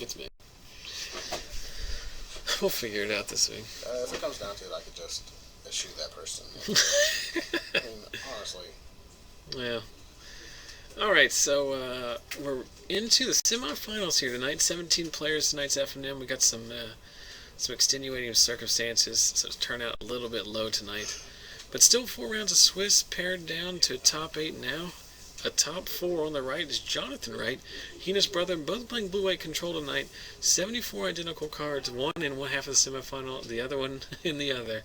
It's me. We'll figure it out this week. If it comes down to it, I could just eschew that person. I mean, honestly. Yeah. Alright, so we're into the semifinals here tonight. 17 players tonight's FNM. We got some extenuating circumstances, so it's turned out a little bit low tonight. But still 4 rounds of Swiss pared down to a top 8 now. A top 4 on the right is Jonathan Wright. He and his brother both playing blue-white control tonight. 74 identical cards, one in one half of the semifinal, the other one in the other.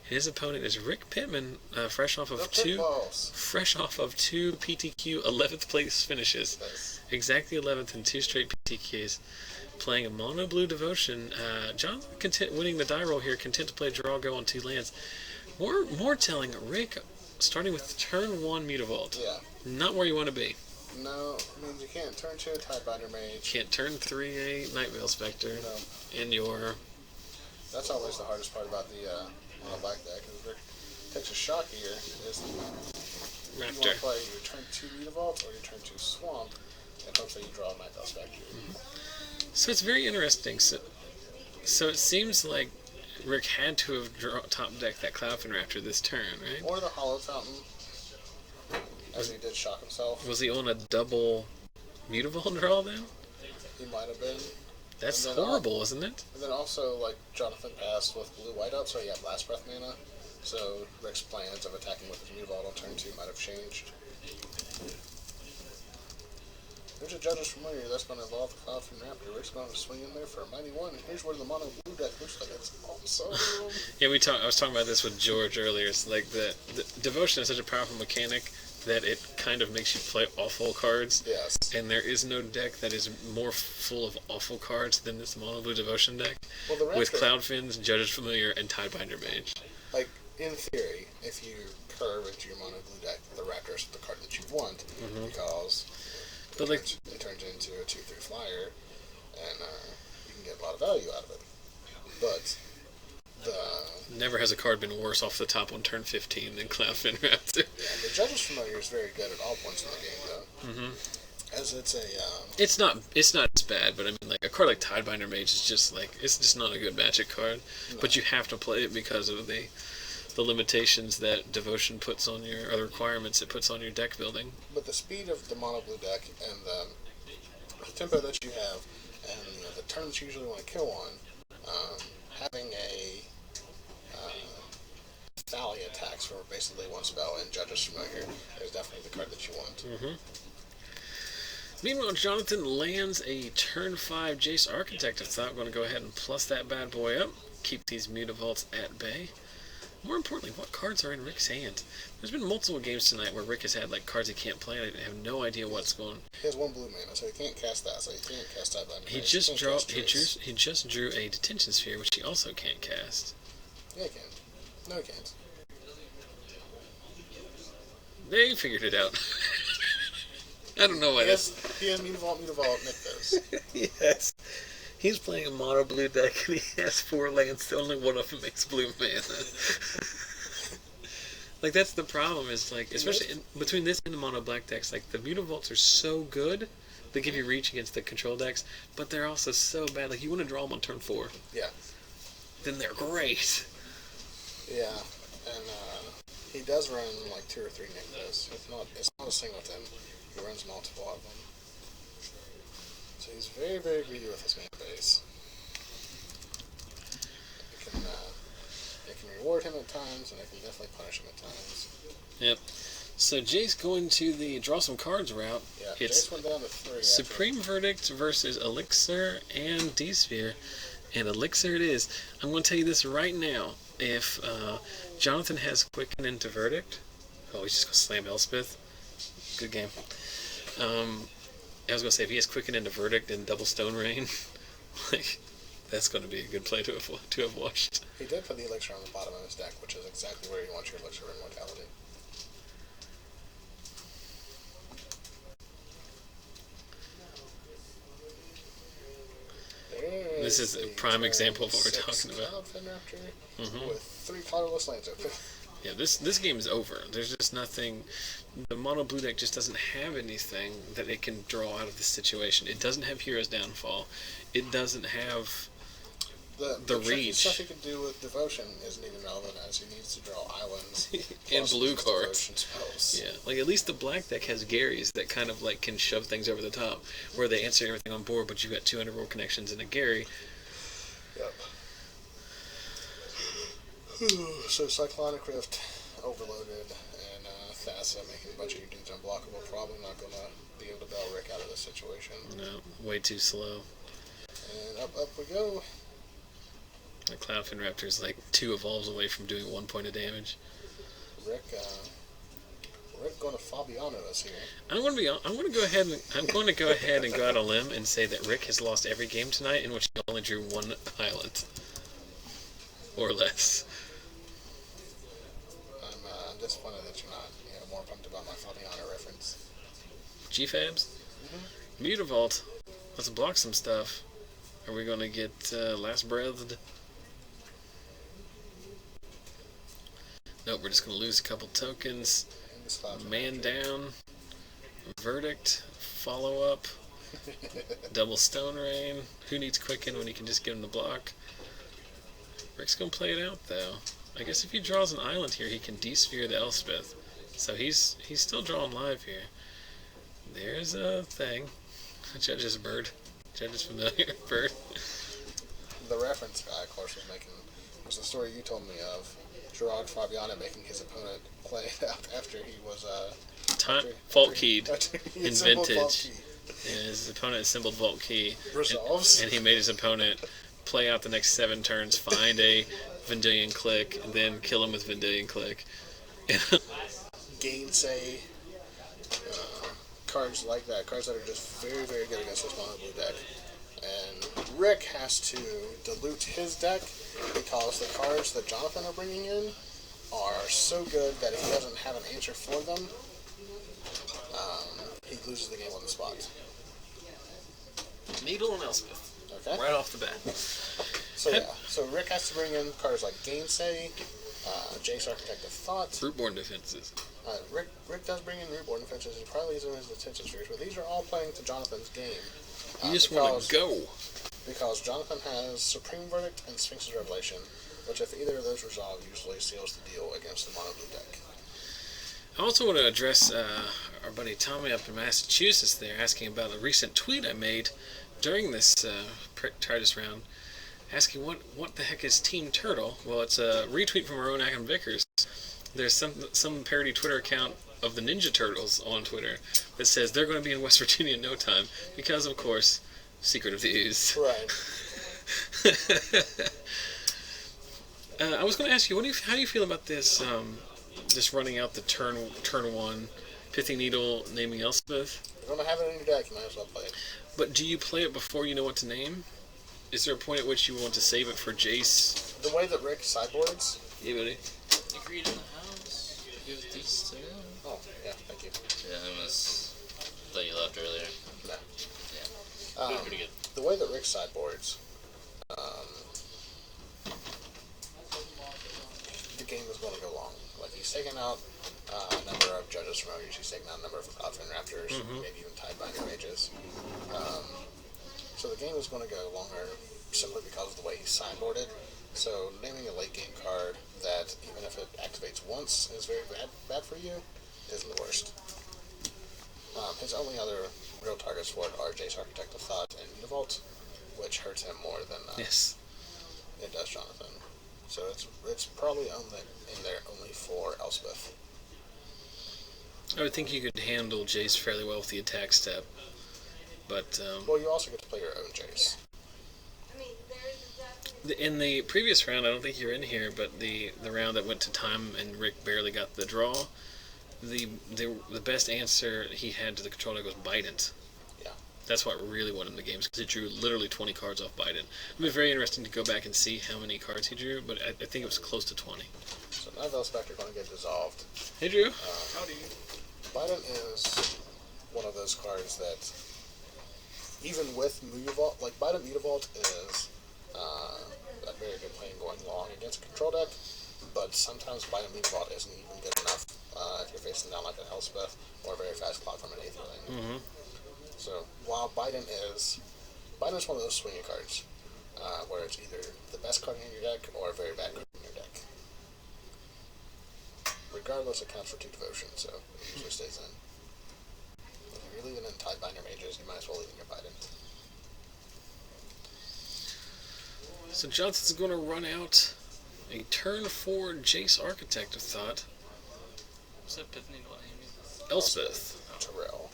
And his opponent is Rick Pittman, fresh off of two PTQ 11th place finishes. Nice. Exactly 11th in 2 straight PTQs. Playing a mono blue devotion. Jonathan winning the die roll here, content to play draw go on 2 lands. More telling, Rick starting with turn 1 Mutavault. Yeah. Not where you want to be. No, I mean, you can't turn 2 Tidebinder Mage. Can't turn 3 a Night Veil Spectre. No. In your... That's always the hardest part about the mono black deck. Is Rick takes a shock here. Is you want to play your turn 2 Mutavault or your turn 2 Swamp, and hopefully you draw a Night Veil Spectre. So it's very interesting. So it seems like Rick had to have top decked that Cloudfin Raptor this turn, right? Or the Hollow Fountain, as he did shock himself. Was he on a double Mutavault draw then? He might have been. That's horrible, isn't it? And then also, like, Jonathan passed with blue-white up, so he had Last Breath mana. So Rick's plans of attacking with his Mutavault on turn 2 might have changed. There's a Judge's Familiar that's going to involve the Cloudfin Raptor. Rick's going to swing in there for a mighty one, and here's where the mono blue deck looks like it's awesome. Yeah, I was talking about this with George earlier. It's like the Devotion is such a powerful mechanic that it kind of makes you play awful cards. Yes. And there is no deck that is more full of awful cards than this mono blue Devotion deck. Well, the Raptor, with Cloudfins, Judge's Familiar, and Tidebinder Mage. Like, in theory, if you curve into your mono blue deck, the Raptor is the card that you want, because it turns into a 2/3 flyer, and you can get a lot of value out of it. But never has a card been worse off the top on turn 15 than Cloudfin Raptor. Yeah, the Judge's Familiar is very good at all points in the game, though. As it's a... It's not as bad, but I mean, like, a card like Tidebinder Mage is just, like, it's just not a good Magic card. No. But you have to play it because of the limitations that Devotion puts on your, or the requirements it puts on your deck building. But the speed of the mono blue deck and the tempo that you have, and the turns you usually want to kill on, having a Valley attacks for basically one spell and Judge's Familiar is definitely the card that you want. Meanwhile, Jonathan lands a turn 5 Jace Architect. I thought I'm going to go ahead and plus that bad boy up, keep these Mutavaults at bay. More importantly, what cards are in Rick's hand? There's been multiple games tonight where Rick has had like cards he can't play, and I have no idea what's going on. He has 1 blue mana, so he can't cast that, so he can't cast that. He just drew a Detention Sphere, which he also can't cast. Yeah, he can. No, he can't. They figured it out. I don't know why he has Mutavault, Nick does. Yes. He's playing a mono blue deck and he has 4 lands. Only one of them makes blue mana. Like, that's the problem, is like, especially between this and the mono black decks, like, the Mutavaults are so good, they give you reach against the control decks, but they're also so bad. Like, you want to draw them on turn 4. Yeah. Then they're great. Yeah, and he does run like 2 or 3 Nickos. It's not a singleton. He runs multiple of them. So he's very, very greedy with his mana base. It can reward him at times, and it can definitely punish him at times. Yep. So Jace going to the draw some cards route. Yeah, it's Jace went down to 3. Supreme Verdict versus Elixir and D-Sphere. And Elixir it is. I'm going to tell you this right now. If Jonathan has Quicken into Verdict... Oh, he's just going to slam Elspeth. Good game. I was going to say, if he has Quicken into Verdict and double Stone Rain, like, that's going to be a good play to have watched. He did put the Elixir on the bottom of his deck, which is exactly where you want your Elixir Immortality. This is a prime example of what we're talking about. Cloudfin Raptor with 3 colorless lands open. Yeah, this game is over. There's just nothing. The mono blue deck just doesn't have anything that it can draw out of this situation. It doesn't have Hero's Downfall. It doesn't have the reach. Stuff he can do with Devotion isn't even relevant, as he needs to draw islands and blue cards. Spells. Yeah, like at least the black deck has Garys that kind of like can shove things over the top, where they answer everything on board, but you've got 200 roll connections and a Gary. Yep. So Cyclonic Rift overloaded, and Thassa making a bunch of your dudes unblockable. Probably not gonna be able to bail Rick out of this situation. No, way too slow. And up we go. The Cloudfin Raptor's like 2 evolves away from doing 1 point of damage. Rick going to Fabiano us here. I'm going to go ahead and go out on a limb and say that Rick has lost every game tonight in which he only drew 1 island or less. I'm disappointed that you're not more pumped about my Fabiano reference. GFabs? Mutavault. Let's block some stuff. Are we going to get Last Breathed? Nope, we're just going to lose a couple tokens. Man down. Verdict. Follow up. Double Stone Rain. Who needs Quicken when you can just get him to block? Rick's going to play it out, though. I guess if he draws an island here, he can de-sphere the Elspeth. So he's still drawing live here. There's a thing. Judge's bird. Judge's familiar bird. The reference guy, of course, was the story you told me of. Gerard Fabiano making his opponent play it out after he was fault keyed in Vintage. Yeah, his opponent assembled Vault Key. Resolves. And he made his opponent play out the next 7 turns, find a Vendilion Click, and then kill him with Vendilion Click. Gainsay. Cards like that. Cards that are just very, very good against this mono blue deck. And Rick has to dilute his deck because the cards that Jonathan are bringing in are so good that if he doesn't have an answer for them, he loses the game on the spot. Needle and Elspeth. Okay. Right off the bat. So Rick has to bring in cards like Gainsay, Jace Architect of Thought. Rootborn Defenses. Rick does bring in Rootborn Defenses. He probably leaves them as Attention Spheres, but these are all playing to Jonathan's game. You just want to go. Because Jonathan has Supreme Verdict and Sphinx's Revelation, which if either of those resolve, usually seals the deal against the mono blue deck. I also want to address our buddy Tommy up in Massachusetts there, asking about a recent tweet I made during this Tritus round, asking what the heck is Team Turtle. Well, it's a retweet from our own Adam Vickers. There's some parody Twitter account of the Ninja Turtles on Twitter that says they're going to be in West Virginia in no time because, of course, Secret of the Ooze. Right. I was going to ask you, how do you feel about this? Just running out the turn 1, Pithing Needle, naming Elspeth. You're going to have it in your deck, you might as well play it. But do you play it before you know what to name? Is there a point at which you want to save it for Jace? The way that Rick sideboards. Yeah, buddy. Agreed in the house. Give these two. Oh, yeah, thank you. Yeah, I thought you left earlier. No. Yeah. Pretty good. The way that Rick sideboards, the game is going to go long. Like, he's taking out a number of Judges from Ogres, he's taking out a number of Cloudfin Raptors, maybe even Tidebinder Mages. So the game is going to go longer simply because of the way he's sideboarded. So naming a late game card that, even if it activates once, is very bad for you, isn't the worst. His only other real targets for it are Jace Architect of Thought and Mutavault, which hurts him more than it does Jonathan. So it's probably in there only for Elspeth. I would think you could handle Jace fairly well with the attack step, but well, you also get to play your own Jace. In the previous round, I don't think you were in here, but the round that went to time and Rick barely got the draw, the best answer he had to the control deck was Bident. Yeah. That's what really won him the games, because he drew literally 20 cards off Bident. It would be very interesting to go back and see how many cards he drew, but I think it was close to 20. So now Velspector are going to get dissolved. Hey, Drew. Howdy. Bident is one of those cards that, even with Mutavault, like Bident Mutavault is a very good plane going long against a control deck, but sometimes Biden Meatball isn't even good enough if you're facing down like an Elspeth or a very fast clock from an 8th lane. Mm-hmm. So while Biden is one of those swinging cards where it's either the best card in your deck or a very bad card in your deck. Regardless, it counts for 2 devotion, so it usually stays in. If you're leaving in Tidebinder Mages, you might as well leave in your Biden. So Johnson's going to run out a turn 4 Jace Architect of Thought. What's that Pittman? What name is it? Elspeth. Terrell.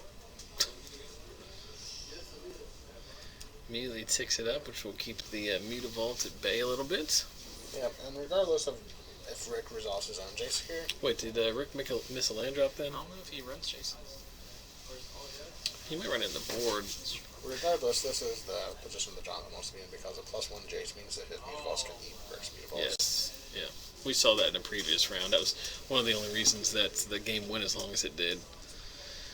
Immediately ticks it up, which will keep the Mutavault at bay a little bit. Yeah, and regardless of if Rick resolves his own Jace here. Wait, did Rick miss a land drop then? I don't know if he runs Jason. He might run it in the board. Regardless, this is the position that Jonathan wants to be in because a +1 Jace means that his Mutavaults can eat Rick's Mutavaults. Yes, yeah. We saw that in a previous round. That was one of the only reasons that the game went as long as it did.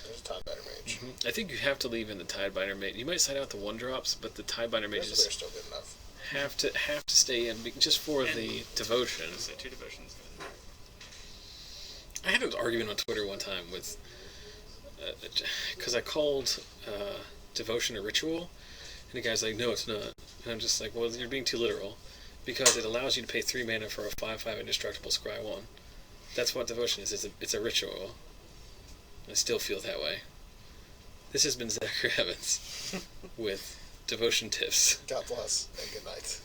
There's a Tidebinder Mage. Mm-hmm. I think you have to leave in the Tidebinder Mage. You might side out the 1-drops, but the Tidebinder Mages They're still good enough. have to stay in just for the devotion. So 2 devotions. I had an argument on Twitter one time with because I called devotion a ritual, and the guy's like, "No, it's not." And I'm just like, "Well, you're being too literal, because it allows you to pay 3 mana for a 5/5 indestructible scry 1. That's what devotion is. It's a ritual." I still feel that way. This has been Zachary Evans with Devotion Tips. God bless and good night.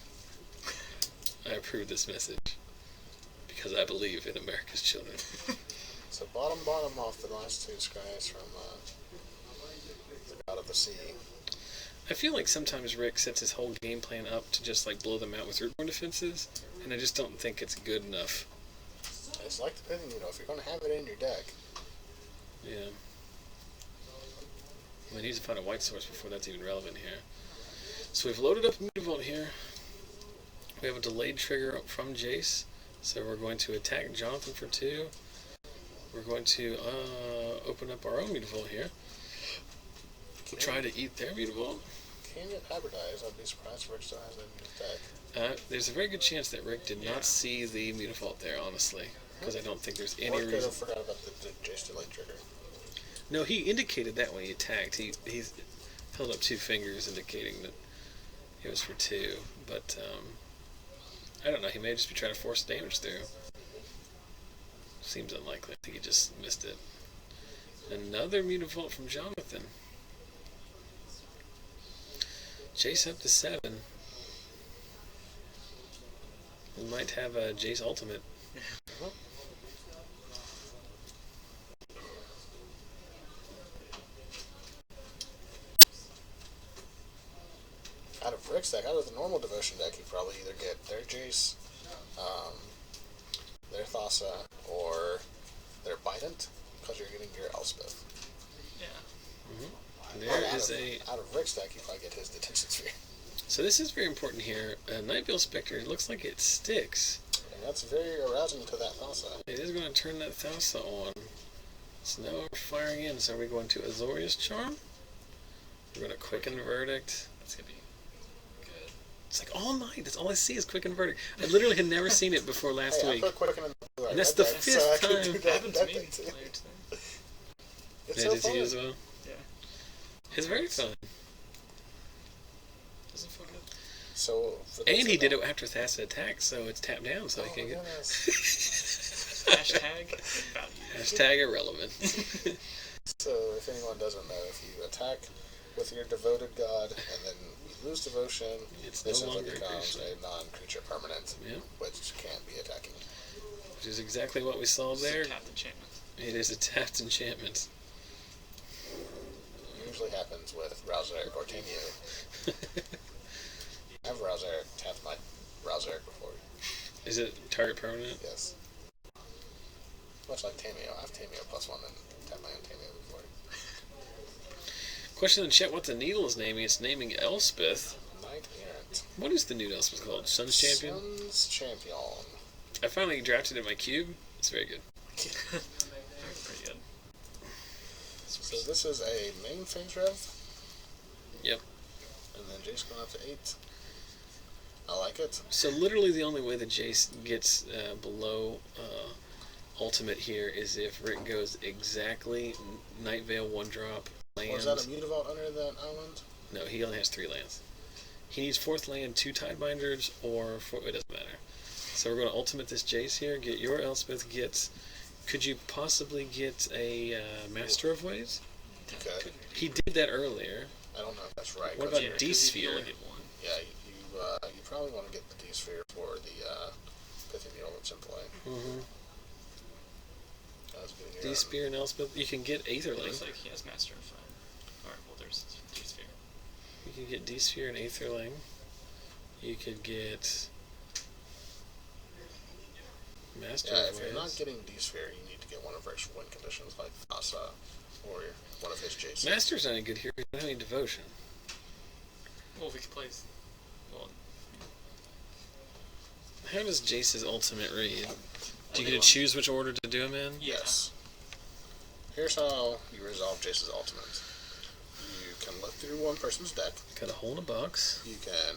I approve this message because I believe in America's children. So bottom off the last 2 scries from the God of the Sea. I feel like sometimes Rick sets his whole game plan up to just like blow them out with rootborn defenses, and I just don't think it's good enough. It's like depending, if you're going to have it in your deck. Yeah. I need to find a white source before that's even relevant here. So we've loaded up Mutavault here. We have a delayed trigger from Jace, so we're going to attack Jonathan for 2. We're going to open up our own Mutavault here. We'll try to eat their Mutavault. Can it hybridize? I'd be surprised if Rick still has that in his deck. There's a very good chance that Rick did not see the Mutavault there, honestly, because I don't think there's any Rick reason. could have forgot about the Jace delayed trigger. No, he indicated that when he attacked. He held up 2 fingers indicating that it was for 2. But, I don't know. He may just be trying to force damage through. Seems unlikely. I think he just missed it. Another Mutavault from Jonathan. Jace up to 7. We might have a Jace Ultimate. Out of Rick's deck, out of the normal devotion deck, you probably either get their Jace, their Thassa, or their Bident, because you're getting your Elspeth. Yeah. Mm-hmm. There is out of Rick's deck, you probably get his Detention Sphere. So this is very important here. Nightveil Spectre, it looks like it sticks. And that's very arousing to that Thassa. It is going to turn that Thassa on. So now we're firing in. So we're going to Azorius Charm. We're going to Quicken Verdict. That's going to be good. It's like all night. That's all I see is Quicken Verdict. I literally had never seen it before last week. I put Quicken in the and that's the 5th time. It happened to me later today. It's yeah, so did fun. you as well? Yeah. It's very fun. Doesn't feel good. So, and he did it after Thassa attack, so it's tapped down, so he can get. Hashtag value. Hashtag irrelevant. So, if anyone doesn't know, if you attack with your devoted god and then you lose devotion, It's this no simply longer becomes creature. a non-creature permanent, Yeah. which can't be attacking. Which is exactly what we saw there. It's a tapped enchantment. It is a tapped enchantment. Usually happens with Rouseric or Tamio. I've Rouseric tapped my Rouseric before. Is it target permanent? Yes. Much like Tamio. I've Tamio +1 and tapped my own Tamio before. Question in the chat, what the needle is naming? It's naming Elspeth. Knight Errant. What is the new Elspeth called? Sun's Champion? Sun's Champion. I finally drafted it in my cube. It's very good. Pretty good. So this is a main phase rev. Yep. And then Jace going up to 8. I like it. So literally the only way that Jace gets below ultimate here is if Rick goes exactly Night Veil 1-drop land. Was that a Mutavault under that island? No, he only has 3 lands. He needs 4th land, 2 Tidebinders, or 4, it doesn't matter. So we're going to ultimate this Jace here, get your Elspeth, could you possibly get a Master of Ways? Okay. He did that earlier. I don't know if that's right. What about Yeah, 'cause D-Sphere? you only get one. Yeah, you probably want to get the D-Sphere for the Pithy Mule that's in play. Mm-hmm. D D-Sphere and Elspeth. You can get It Aetherling. looks like he has Master of Alright, well, there's D-Sphere. You can get D-Sphere and Aetherling. You could get Master Yeah, of if you're Ways. not getting D-Sphere, you need to get one of Rick's win conditions like Thassa or one of his Jason. Master's not any good here. He doesn't have any devotion. Well, we could play. Well, How does Jace's ultimate read? Do you Only get to one. choose which order to do him in? yeah. Yes. Here's how you resolve Jace's ultimate. You can look through one person's deck. Got a hole in a box. You can...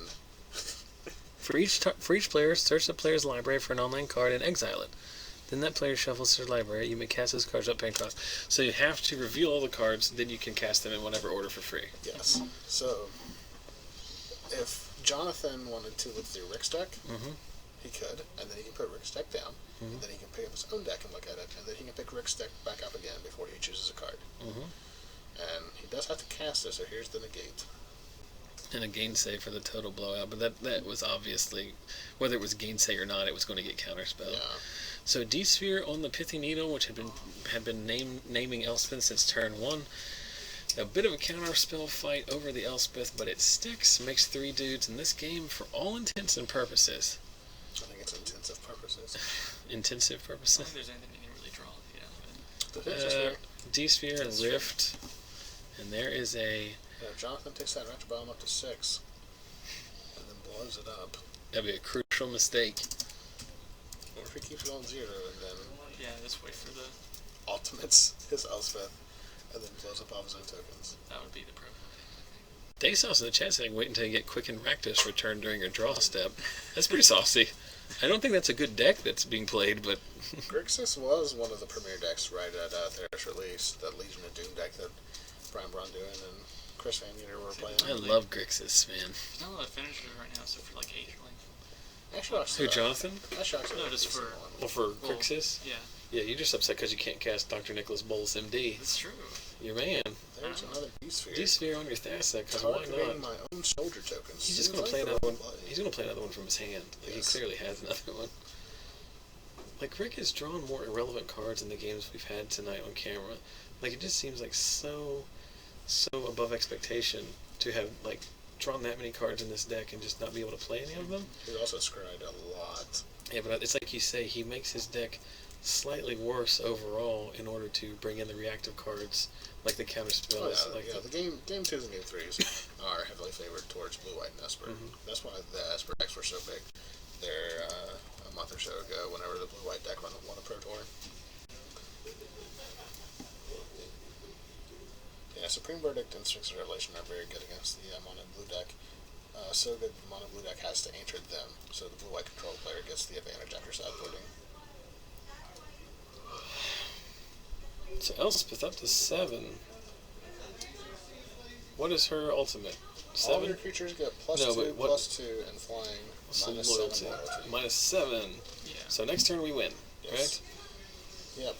For each player, search the player's library for an online card and exile it. Then that player shuffles their library. You may cast those cards up paying cost. So you have to reveal all the cards, then you can cast them in whatever order for free. Yes. So, if Jonathan wanted to look through Rick's deck, Mm-hmm. he could, and then he can put Rick's deck down, and then he can pick up his own deck and look at it, and then he can pick Rick's deck back up again before he chooses a card. Mm-hmm. And he does have to cast it, so here's the negate. And a gainsay for the total blowout, but that was obviously, whether it was gainsay or not, it was going to get counterspell. Yeah. So D-Sphere on the Pithy Needle, which had been naming Elspeth since turn 1. A bit of a counterspell fight over the Elspeth, but it sticks, makes 3 dudes in this game for all intents and purposes. I think it's intensive purposes. Intensive I don't purposes. think there's anything you can really draw with the Elspeth. The pitch is fair. D-Sphere and That's fair. Rift, and there is a... Yeah, if Jonathan takes that Retro Bomb up to 6, and then blows it up, That'd be a crucial mistake. or if he keeps it on 0, and then Yeah, just wait for the. ultimates his Elspeth, and then blows up all his own tokens. That would be the pro. They sauce in the chat saying, wait until you get Quick and Rakdos return during your draw step. That's pretty saucy. I don't think that's a good deck that's being played, but... Grixis was one of the premier decks right at Thera's release, that Legion of Doom deck that Brian Bronduin and Chris Van Meter were playing. I love Grixis, man. There's not a lot of finishers right now, so for like Aetherling. Actually, Who, Jonathan? No, just for- Well, for Well, Grixis? Yeah, Yeah, you're just upset because you can't cast Dr. Nicholas Bowles, MD. that's true. Your man. There's another D-Sphere. D-Sphere on your Thassa, because why Targeting not? my own soldier tokens. He's just Seems going to like play the another right one. play. He's going to play another one from his hand. Like, Yes. he clearly has another one. Like, Rick has drawn more irrelevant cards in the games we've had tonight on camera. Like, it just seems like so above expectation to have, like, drawn that many cards in this deck and just not be able to play any of them. He's also scried a lot. Yeah, but it's like you say, he makes his deck slightly worse overall in order to bring in the reactive cards, like the counter spells. Oh, yeah, like yeah. The game 2s and game 3s are heavily favored towards Blue, White, and Esper. That's why the Esper decks were so big there a month or so ago, whenever the Blue, White deck won a Pro Tour. Yeah, Supreme Verdict and Strix Revelation are very good against the Mono Blue deck. So good the Mono Blue deck has to enter them, so the Blue White control player gets the advantage after sideboarding. So Elspeth up to 7. What is her ultimate? All 7? your creatures get plus No, 2, but what- plus 2, and flying, So minus loyalty. 7 loyalty. Minus 7. Yeah. So next turn we win, Yes. right? Yep.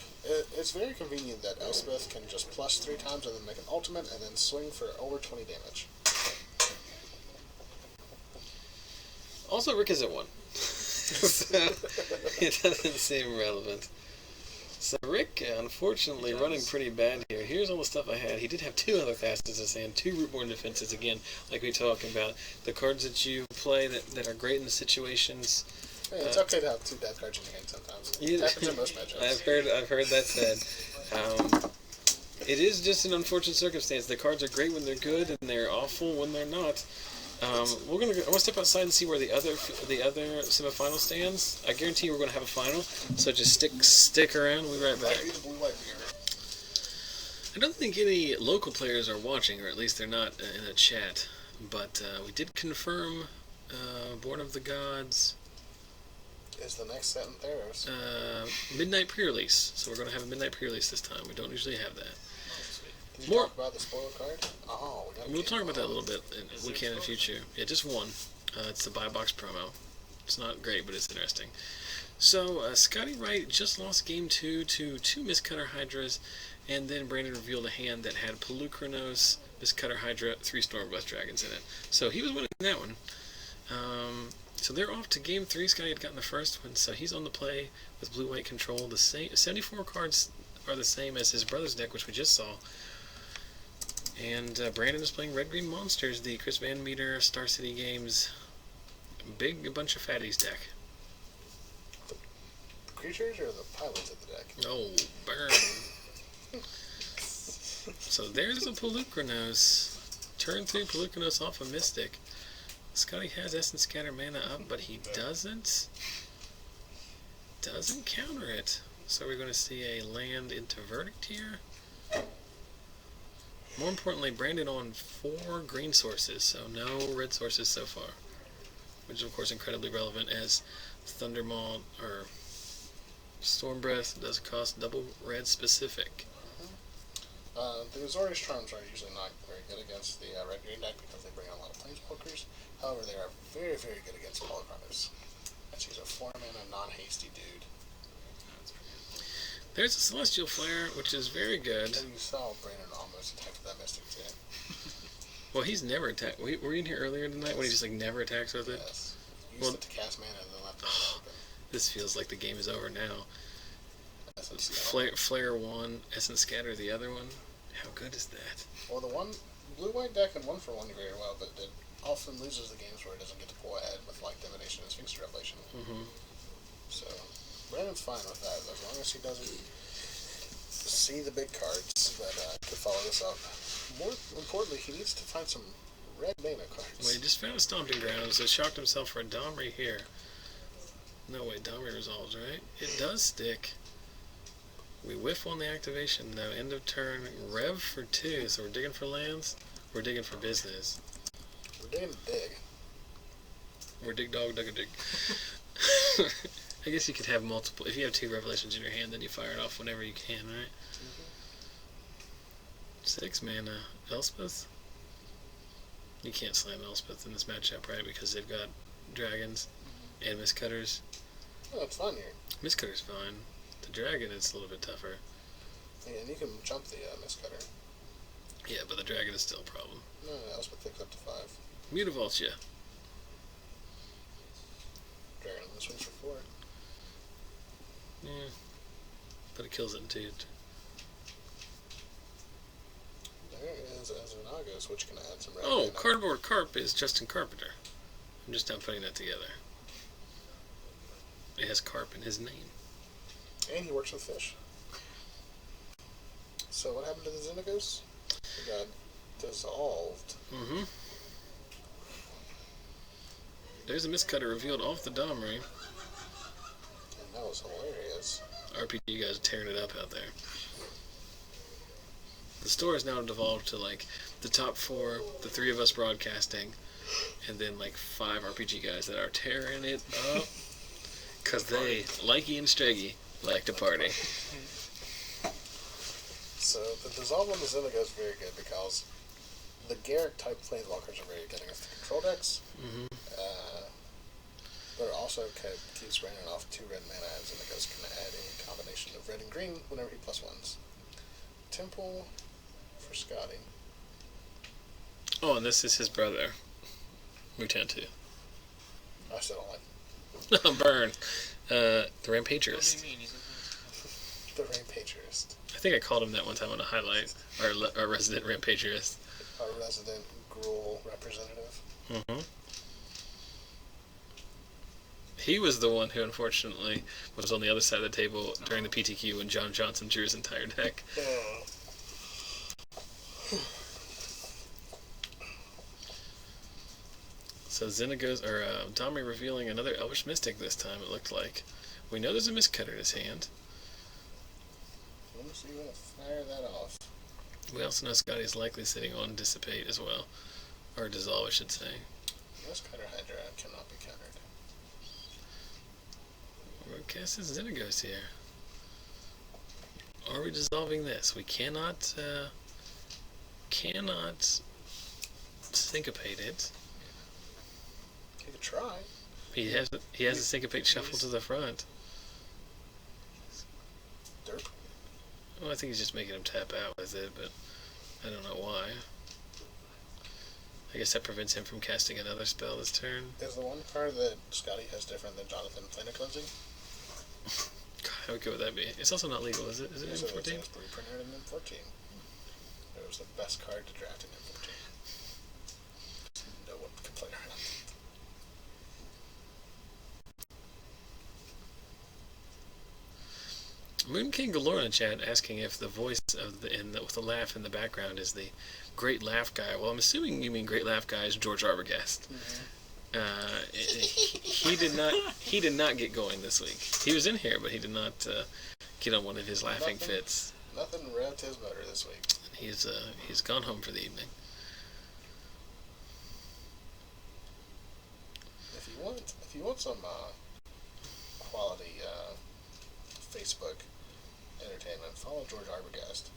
It's very convenient that Elspeth can just plus 3 times and then make an ultimate and then swing for over 20 damage. Also, Rick is at 1. So it doesn't seem relevant. So Rick, unfortunately, running pretty bad here. Here's all the stuff I had. He did have 2 other Thastas in his hand, 2 Rootborn Defenses, again, like we talked about. The cards that you play that are great in the situations. Hey, it's okay to have 2 death cards in your hand sometimes. You- It happens in most matchups. I've heard that said. It is just an unfortunate circumstance. The cards are great when they're good, and they're awful when they're not. I'm gonna step outside and see where the other semifinal stands. I guarantee you we're gonna have a final. So just stick around. We'll be right back. Might be the Blue White mirror. I don't think any local players are watching, or at least they're not in a chat. But we did confirm Born of the Gods. Is the next set in Theros. Midnight pre-release. So we're going to have a midnight pre-release this time. We don't usually have that. Did you talk about the spoiler card? Oh, we'll talk about that a little bit. We can in the future. Yeah, just one. It's the buy box promo. It's not great, but it's interesting. So, Scotty Wright just lost game 2 to 2 Mistcutter Hydras, and then Brandon revealed a hand that had Pelucranos, Mistcutter Hydra, 3 Stormblast Dragons in it. So he was winning that one. So they're off to game 3. Scotty had gotten the first one, so he's on the play with blue-white control. The same 74 cards are the same as his brother's deck, which we just saw. And Brandon is playing Red-Green Monsters, the Chris Van Meter, Star City Games, big bunch of fatties deck. The creatures or the pilots of the deck? Oh, burn. So there's a Pelucranos. Turn 3 Pelucranos off a Mystic. Scotty has Essence Scatter mana up, but he doesn't counter it. So we're going to see a land into Verdict here. More importantly, Brandon on 4 green sources, so no red sources so far. Which is, of course, incredibly relevant as Thundermaw or Storm Breath does cost double red specific. The Azorius Charms are usually not very good against the red-green deck because they bring in a lot of planeswalkers. However, they are very, very good against Pelucranos. And she's a 4-mana non-hasty dude. There's a Celestial Flare, which is very good. And you saw Brandon almost attack that Mystic too. Well, he's never attacked. Were you in here earlier tonight when he just never attacks with it? Yes. Used it to cast mana and then left it open. This feels like the game is over now. Essence Flare 1, Essence Scatter the other one. How good is that? Well, the one blue-white deck and 1-for-1 very well, but it often loses the games where it doesn't get to pull ahead with like Divination and Sphinx Revelation. So Brandon's fine with that as long as he doesn't see the big cards that could follow this up. More importantly, he needs to find some red mana cards. Well, he just found a Stomping Grounds. So shocked himself for a Domri here. No way, Domri resolves, right? It does stick. We whiff on the activation, though. End of turn. Rev for 2. So we're digging for lands. We're digging for business. We're digging dig. We're dig dog, dug a dig. I guess you could have multiple. If you have 2 Revelations in your hand, then you fire it off whenever you can, right? 6 mana. Elspeth? You can't slam Elspeth in this matchup, right? Because they've got dragons and Mistcutters. Oh, it's fun here. Mistcutter's fine. The dragon is a little bit tougher. Yeah, and you can jump the Mistcutter. Yeah, but the dragon is still a problem. No, Elspeth takes up to 5. Mutavault, yeah. Dragon swings for 4. Yeah. But it kills it in 2. There is Azunagos, which can add some red. Oh, Cardboard Carp is Justin Carpenter. I'm just now putting that together. It has carp in his name. And he works with fish. So what happened to the Xenagos? It got dissolved. There's a Mistcutter revealed off the Domri. And that was hilarious. RPG guys are tearing it up out there. The store has now devolved to like the top 4, the 3 of us broadcasting, and then like 5 RPG guys that are tearing it up. Because they, like Ian Streggy, like to party. So the dissolve on the Xenagos is very good because the Garrick type planeswalkers are very good against the control decks. But it also keeps Brandon off 2 red mana, and Xenagos can add any combination of red and green whenever he +1s. Temple for Scotty. Oh, and this is his brother, Mutant 2. I still don't like Burn. The Rampagerist. What do you mean? the Rampagerist. I think I called him that one time on a highlight. Our resident Rampagerist. Our resident Gruul representative. He was the one who, unfortunately, was on the other side of the table during the PTQ when John Johnson drew his entire deck. So Xenagos, or Domri revealing another Elvish Mystic this time, it looked like. We know there's a Mistcutter in his hand. Let me see when to fire that off. We also know Scotty is likely sitting on Dissipate as well. Or Dissolve, I should say. This Cutter Hydra cannot be countered. We're casting Xenagos here. Are we dissolving this? We cannot syncopate it. You could try. He has a syncopate shuffle to the front. Derp. Well, I think he's just making him tap out with it, but I don't know why. I guess that prevents him from casting another spell this turn. Is the one card that Scotty has different than Jonathan Planar Cleansing? God, how good would that be? It's also not legal, is it? Is it Yes, M14? It's pre-printed in M14. It was the best card to draft in M14. No one can play around. Moon King Galore in the chat asking if the voice of with the laugh in the background is the Great Laugh Guy. Well, I'm assuming you mean Great Laugh Guy is George Arbogast. He did not get going this week. He was in here, but he did not get on one of his laughing fits. Nothing revved his motor this week. He's gone home for the evening. If you want some quality Facebook entertainment, follow George Arbogast.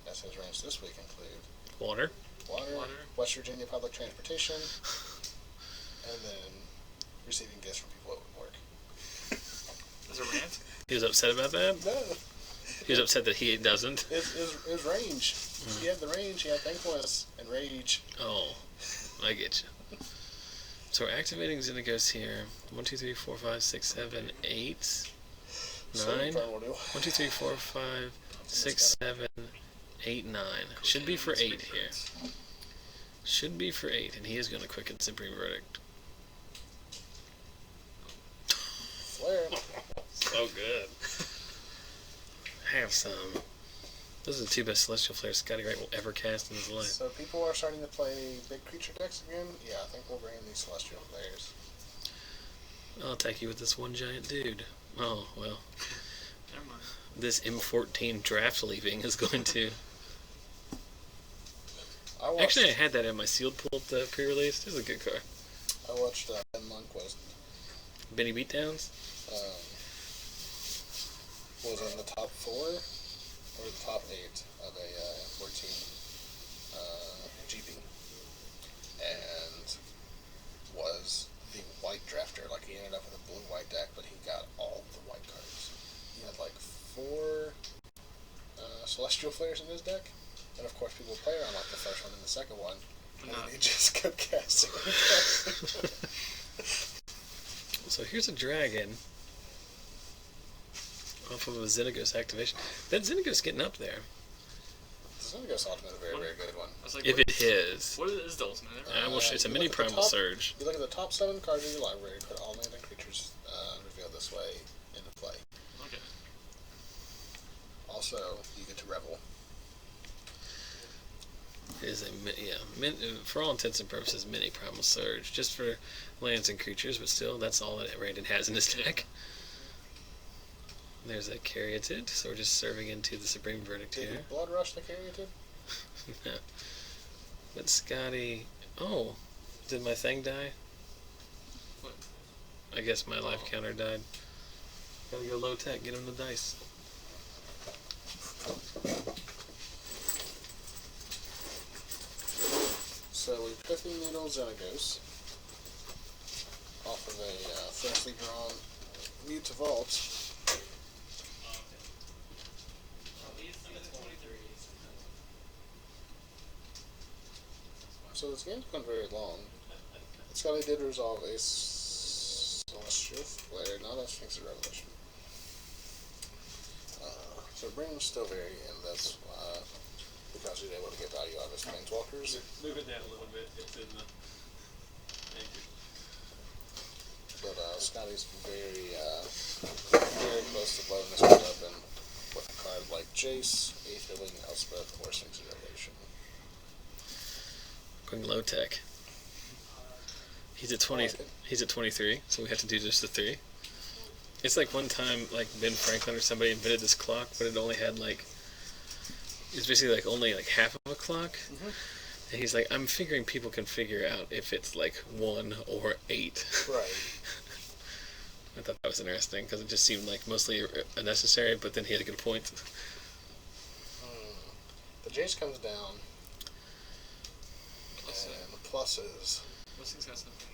As his ranks this week include Water, West Virginia Public Transportation, and then receiving gifts from people at work. Is it a rant? He was upset about that? No. He was upset that he doesn't? His range. He had the range, he had thankfulness and rage. Oh, I get you. So we're activating Xenagos here. 1, 2, 3, 4, 5, 6, 7, 8, 9. 1, 2, 3, 4, 5, 6, 7, 8, 9. Should be for 8 here. Should be for 8, and he is going to quicken Supreme Verdict. Flare. So good. Have some. Those are the two best Celestial Flares Scotty Wright will ever cast in his life. So people are starting to play big creature decks again? Yeah, I think we'll bring in these Celestial Flares. I'll attack you with this one giant dude. Oh, well. Never mind. This M14 draft leaving is going to... Actually, I had that in my sealed pull at the pre-release. It was a good card. I watched Ben Lundquist. Benny Beatdowns? Was in the top 4 or the top 8 of a M14 GP. And was the white drafter. Like, he ended up with a blue-white deck, but he got all the white cards. He had like 4 Celestial Flares in his deck. And of course, people play around like the first one and the second one, and then he just kept casting. So here's a dragon off of a Xenagos activation. That Xenagos getting up there. The Xenagos Ultimate is a very, very good one. Like, if it is. What is the Ultimate? It's a mini Primal Surge. You look at the top 7 cards in your library, put all land and creatures revealed this way into play. Okay. Also, you get to Revel. It is for all intents and purposes, mini Primal Surge, just for lands and creatures, but still, that's all that Brandon has in his deck. There's a Caryatid, so we're just serving into the Supreme Verdict here. Did you Blood Rush the Caryatid? No. But Scotty... Oh, did my thing die? What? I guess my life counter died. Gotta go low tech, get him the dice. So we Pithing Needle Xenagos off of a freshly drawn Mute to Vault. So this game's gone very long. Scotty did resolve a Celestial Flare, not a Sphinx of Revelation. So Brandon's still very in this because he's able to get value out of his Planeswalkers. Move it down a little bit. It's in the... Thank you. But Scotty's very close to blowing this one open with a card like Jace, Aetherling, Elspeth, or Sphinx of Revelation. Going low tech. He's at 20. He's at 23, so we have to do just the 3. It's like one time, like Ben Franklin or somebody invented this clock, but it only had like, it's basically like only like half of a clock, And he's like, I'm figuring people can figure out if it's like 1 or 8. Right. I thought that was interesting because it just seemed like mostly unnecessary, but then he had a good point. The Jace comes down, and the pluses. Plus he's got something.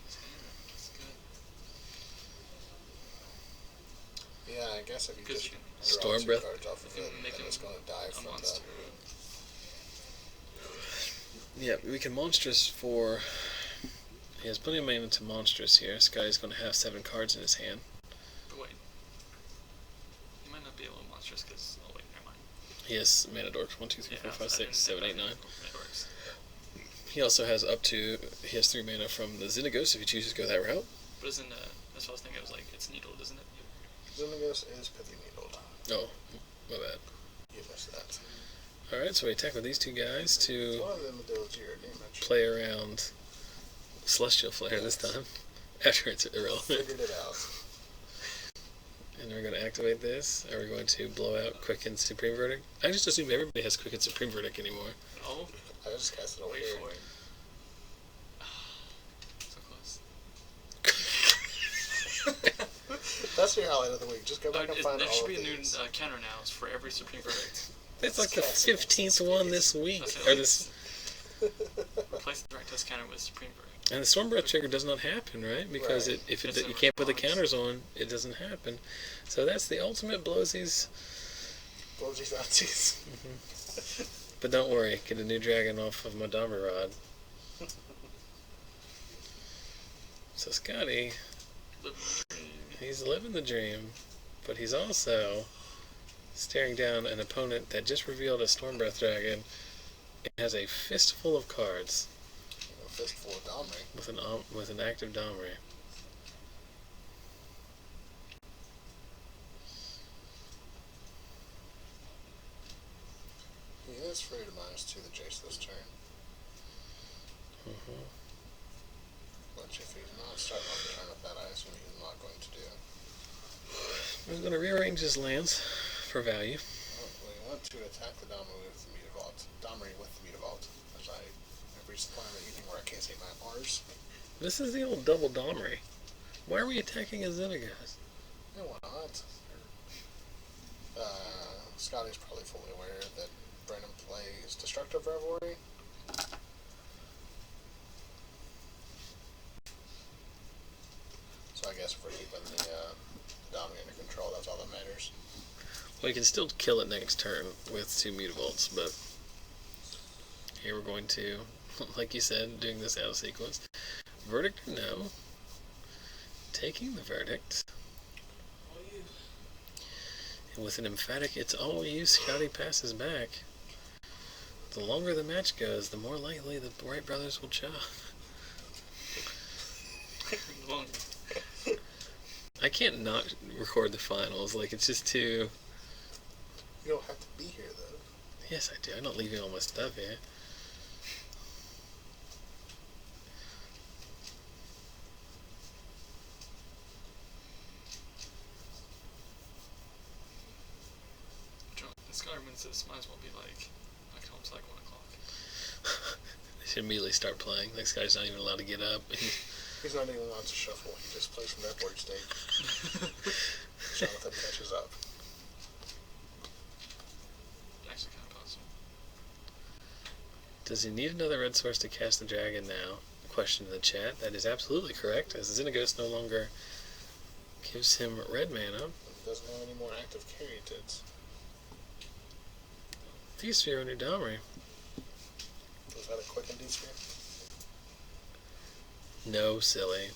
That's good. Yeah, I guess if you just Storm draw 2 Breath. cards off of it, then it's going to die from that. Yeah, we can Monstrous for... He has plenty of mana to Monstrous here. Scotty's going to have 7 cards in his hand. But wait. He might not be able to Monstrous because... Oh wait, never mind. He has mana dorks. 1, 2, 3, 4, 5, 6, 7, 8, 9. Dorks. He also has up to... He has 3 mana from the Xenagos if he chooses to go that route. But isn't that's what I was thinking. It was like, it's needled, isn't it? Xenagos is Pithy Needled. Oh, my bad. You missed that. Alright, so we attack with these 2 guys to One of them deals your damage. play around Celestial Flare this time, after it's irrelevant. Figured it out. And we're going to activate this. Are we going to blow out Quicken Supreme Verdict? I just assume everybody has Quicken Supreme Verdict anymore. Oh. I just cast it over Wait here. for it. So close. That's your highlight of the week. Just go back and find all there of should be a new these. counter now for every Supreme Verdict. It's like the 15th one this week. Or this. Replace the Rectus counter with Supreme Verdict. And the Storm Breath trigger does not happen, right? Because Right. if It's you a can't put the response. counters on, it doesn't happen. So that's the ultimate blowsies. Blowsies outsies. But don't worry, get a new dragon off of my Dharma Rod. So Scotty, he's living the dream, but he's also staring down an opponent that just revealed a Storm Breath dragon and has a fistful of cards A fistful of Domri. with an active Domri. He is free to -2 the Jace this turn. Which if he's not starting off the turn with that, I assume he's not going to do. He's going to rearrange his lands for value. Well, we want to attack the Domri with the Mutavault. Domri with the Mutavault. As I have reached the point of evening where I can't say my R's. This is the old double Domri. Why are we attacking a Xenagos? Yeah, why not? Scotty's probably fully aware that Brennan plays Destructive Revelry. So I guess if we're keeping the Domri under control, that's all that matters. Well, you can still kill it next turn with 2 Mutavaults, but here we're going to, like you said, doing this out of sequence. Verdict or no? Taking the verdict. And with an emphatic, it's all you, Scotty passes back. The longer the match goes, the more likely the Wright brothers will chop. I can't not record the finals. Like, it's just too... You don't have to be here, though. Yes, I do. I'm not leaving all my stuff here. Scotty wins this, might as well be like home to like 1 o'clock. They should immediately start playing. This guy's not even allowed to get up. He's not even allowed to shuffle. He just plays from that board state. Jonathan catches up. Actually kind of possible. Does he need another red source to cast the dragon now? Question in the chat. That is absolutely correct, as Xenagos no longer gives him red mana. Doesn't have any more active Caryatids. D-Sphere on your Domri. Was that a quick and D-Sphere? No, silly.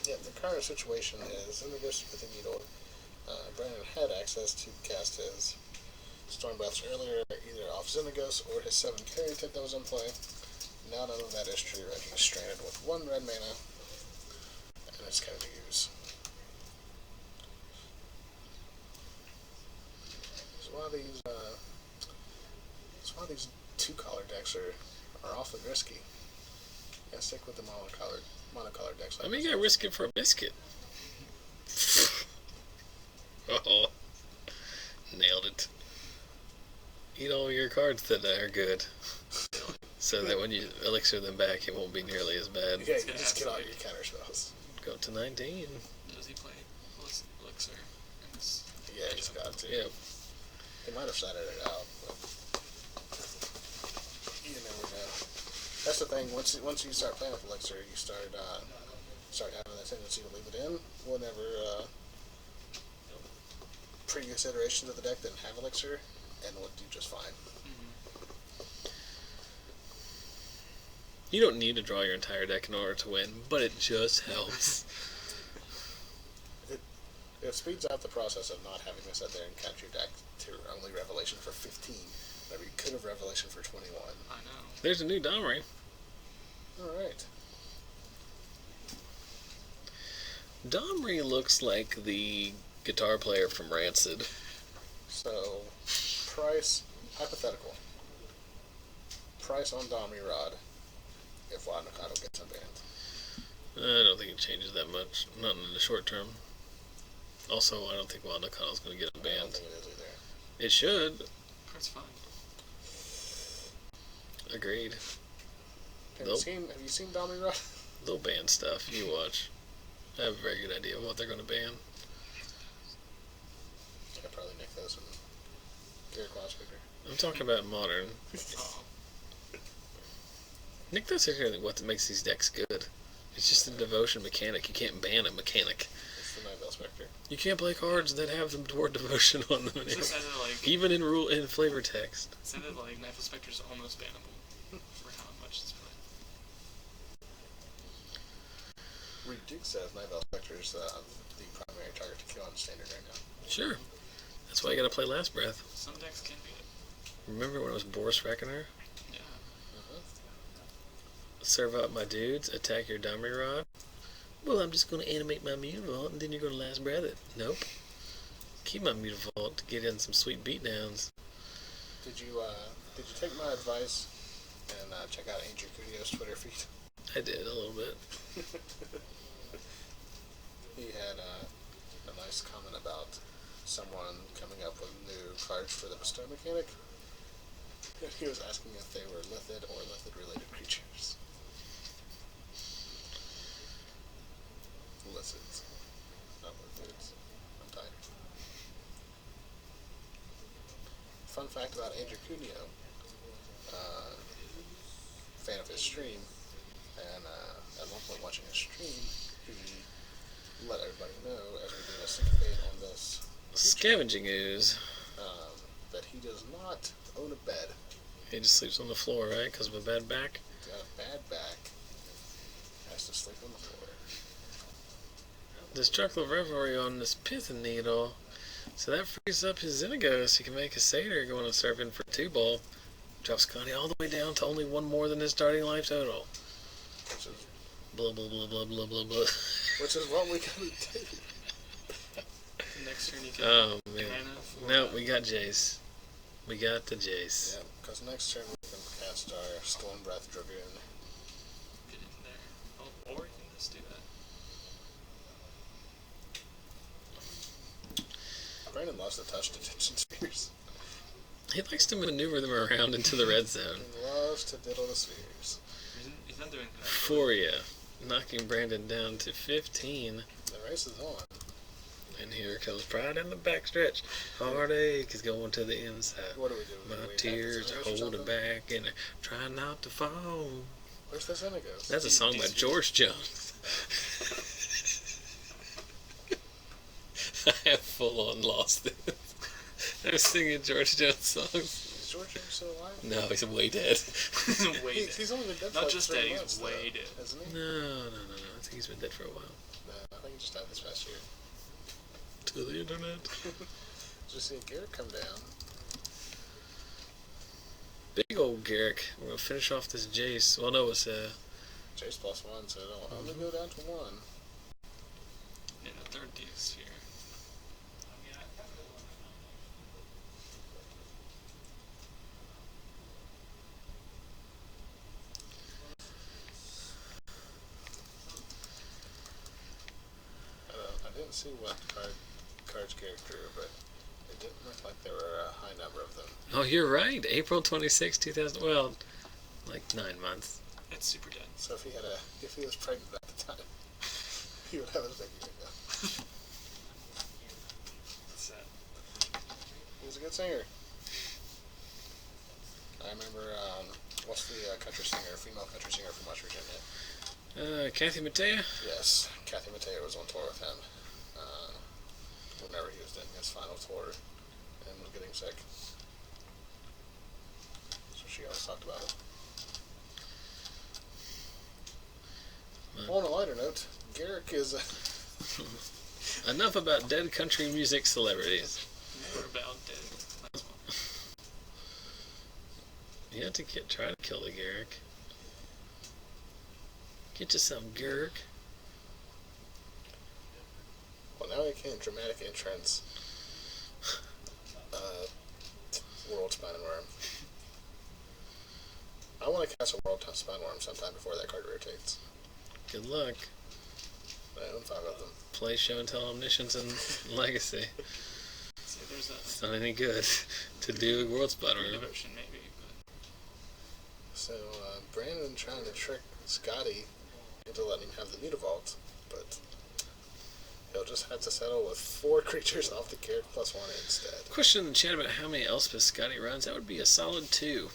Yeah, the current situation is Xenagos with the Needle. Brandon had access to cast his Storm Breaths earlier, either off Xenagos or his 7 Caryatid that was in play. Now none of that is true, and he's stranded with 1 red mana, and it's kind of to use. So while these 2-color decks are awfully risky. Yeah, stick with the monocolored decks. I mean, you gotta risk it for a biscuit. Oh, nailed it. Eat all your cards that are good, so that when you elixir them back, it won't be nearly as bad. Yeah, you just get all your counter spells. Go to 19. Does he play Elixir in this? Yeah, he's got to. Yeah. He might have shouted it out, but you never know. That's the thing. Once you start playing with Elixir, you start having that tendency to leave it in whenever previous iterations of the deck didn't have Elixir, and would do just fine. You don't need to draw your entire deck in order to win, but it just helps. It speeds up the process of not having to sit there and count your deck to only Revelation for 15. Whenever you could have Revelation for 21. I know. There's a new Domri. Alright. Domri looks like the guitar player from Rancid. So, price, hypothetical. Price on Domri Rod if Wild Mikado gets unbanned. I don't think it changes that much. Not in the short term. Also, I don't think Wild Nakado's going to get I don't unbanned. think it is either. It should. That's fine. Agreed. Have you seen Domri Rod? They'll ban stuff. You watch. I have a very good idea of what they're going to ban. I probably nick those and Garrett Glassbreaker. I'm talking about modern. Oh. Nick, that's actually what makes these decks good. It's just the devotion mechanic. You can't ban a mechanic. It's the Night Bell Spectre. You can't play cards that have the word devotion on them anymore. Like, Even in flavor text. it said that like Knife of Spectre is almost bannable for how much it's played. Reed Duke says Night Bell Spectre is the primary target to kill on standard right now. Sure. That's why you gotta play Last Breath. Some decks can be it. Remember when it was Boris Reckoner? Yeah. Serve up my dudes, attack your Domri Rod. Well, I'm just gonna animate my Mutavault and then you're gonna Last Breath it. Nope. Keep my Mutavault to get in some sweet beatdowns. Did you take my advice and check out Andrew Cudio's Twitter feed? I did, a little bit. He had a nice comment about someone coming up with new cards for the bestow mechanic. He was asking if they were Lithid or Lithid-related creatures. Lithids. Not Lithids. I'm tired. Fun fact about Andrew Cuneo, fan of his stream, and at one point watching his stream, he let everybody know, as we did a syncopate on this Scavenging ooze. that he does not own a bed. He just sleeps on the floor, right? Because of a bad back? He's got a bad back. Has to sleep on the floor. There's chocolate revelry on this pithing needle. So that frees up his Xenagos. He can make a Satyr go on a Serpent for 2 Drop Scotty all the way down to only 1 more than his starting life total. Which is, Blah, blah, blah, blah, blah, blah, blah. which is what we gotta do. Next turn you can. Oh, man. Mana for, No, we got Jace. We got the Jace. Yeah, because next turn we can cast our Storm Breath Dragoon. Get in there. Oh, or you can just do that. Brandon loves to touch detention spheres. He likes to maneuver them around into the red zone. He loves to diddle the spheres. He's not doing anything. For you. Knocking Brandon down to 15. The race is on. And here comes Pride in the backstretch. Heartache is going to the inside. What do we do? My we tears are attack the holding something? back and trying not to fall. Where's the Xenagos? That's a song by George Jones. I have full on lost it. I was singing George Jones songs. Is George Jones still alive? No, he's way dead. Way dead. He's only been dead for Not like just 3 dead, months, he's way though, dead. Hasn't he? No. I think he's been dead for a while. No, I think he just died this past year. To the internet. Just see Garrett come down. Big old Garrick. We're going to finish off this Jace. Well, no, it's Chase +1, so it'll only go down to 1. In the third D sphere. didn't see what cards Garrett drew, but it didn't look like there were a high number of them. Oh, you're right. April 26, 2000. Well, like 9 months. It's super dead. So if he was pregnant at the time, he would have his baby right now. That's sad. He was a good singer. I remember, what's the female country singer from West Virginia? Kathy Mattea? Yes, Kathy Mattea was on tour with him. Whenever he was doing his final tour and was getting sick. So she always talked about it. On a lighter note, Garrick is... Enough about dead country music celebrities. More about dead. Might as well. You have to try to kill the Garrick. Get you some Garrick. Well, now we can dramatic entrance. World Spineworm. I want to cast a World Spineworm sometime before that card rotates. Good luck. I own 5 of them. Play, show, and tell Omniscience and Legacy. See, there's It's not any good to do a World Spineworm. devotion maybe, but So, Brandon trying to trick Scotty into letting him have the Mutavault, but he'll just have to settle with 4 creatures off the Garrick +1 instead. Question in the chat about how many Elspeth Scotty runs. That would be a solid 2.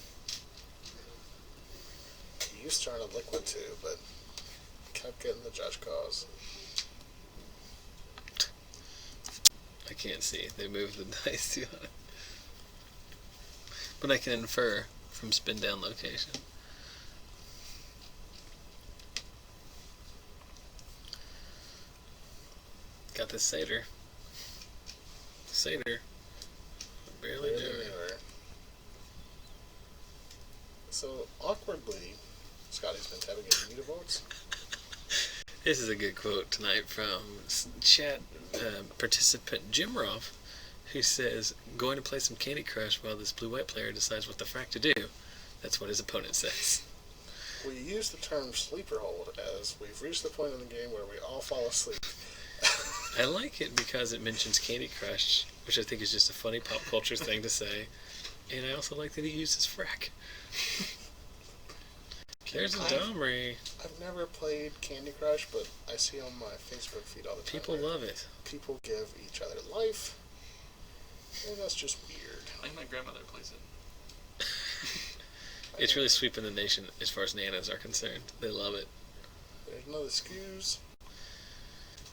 He used to run a liquid too, but kept getting the judge calls. I can't see. They moved the dice too high. But I can infer from spin down location. Got this Satyr. Barely Barely doing it. anywhere. So, awkwardly, Scotty's been tapping his Mutavaults. This is a good quote tonight from chat participant Jim Roth, who says, going to play some Candy Crush while this blue-white player decides what the frack to do. That's what his opponent says. We use the term sleeper hold as we've reached the point in the game where we all fall asleep. I like it because it mentions Candy Crush, which I think is just a funny pop culture thing to say. And I also like that he uses frack. There's a Domri. I've never played Candy Crush, but I see on my Facebook feed all the time. People love it. People give each other life, and that's just weird. I think my grandmother plays it. It's really sweeping the nation as far as nanas are concerned. They love it. There's no excuse.